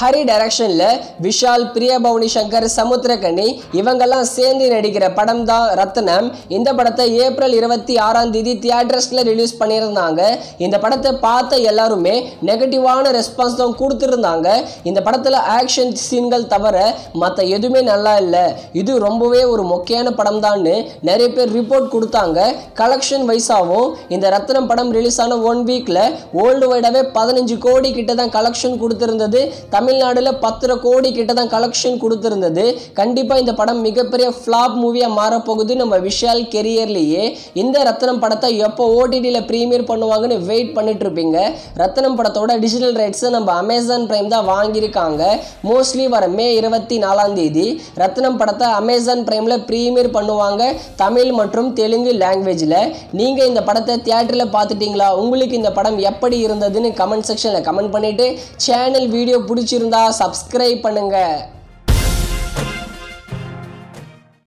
ஹரி டைரக்ஷன்ல விஷால், பிரியா பவானி சங்கர், சமுத்திரக்கனி இவங்கெல்லாம் சேர்ந்து நடிக்கிற படம் தான் ரத்னம். இந்த படத்தை ஏப்ரல் 26 தியேட்டர்ஸ்ல ரிலீஸ் பண்ணியிருந்தாங்க. இந்த படத்தை பார்த்த எல்லாருமே நெகட்டிவான ரெஸ்பான்ஸ் தான் கொடுத்துருந்தாங்க. இந்த படத்துல ஆக்ஷன் சீன்கள் தவிர மற்ற எதுவுமே நல்லா இல்லை, இது ரொம்பவே ஒரு மொக்கையான படம் தான் நிறைய பேர் ரிப்போர்ட் கொடுத்தாங்க. கலெக்ஷன் வைஸாகவும் இந்த ரத்னம் படம் ரிலீஸ் ஆன 1 வீக்ல வேர்ல்டு வைடாவே 15 கோடி கிட்ட தான் கலெக்ஷன் கொடுத்திருந்தது. தமிழ்நாடுல 10 கோடி கிட்ட தான் கலெக்ஷன் கொடுத்திருந்தது. கண்டிப்பா இந்த படம் மிகப்பெரிய ஃபிளாப் மூவியா மாறப்போகுது நம்ம விஷால் கெரியர்லயே. இந்த ரத்னம் படத்தை எப்போ ஓடிடியில் ப்ரீமியர் பண்ணுவாங்கன்னு வெயிட் பண்ணிட்டு இருப்பீங்க. ரத்னம் படத்தோட டிஜிட்டல் ரைட்ஸை நம்ம அமேசான் பிரைம் தான் வாங்கியிருக்காங்க. மோஸ்ட்லி வர மே 24 ரத்னம் படத்தை அமேசான் பிரைம்ல ப்ரீமியர் பண்ணுவாங்க, தமிழ் மற்றும் தெலுங்கு லாங்குவேஜில். நீங்கள் இந்த படத்தை தியேட்டரில் பார்த்துட்டீங்களா? உங்களுக்கு இந்த படம் எப்படி இருந்ததுன்னு கமெண்ட் செக்ஷனில் கமெண்ட் பண்ணிட்டு சேனல் வீடியோ பிடிச்சிருந்தா சப்ஸ்கிரைப் பண்ணுங்க.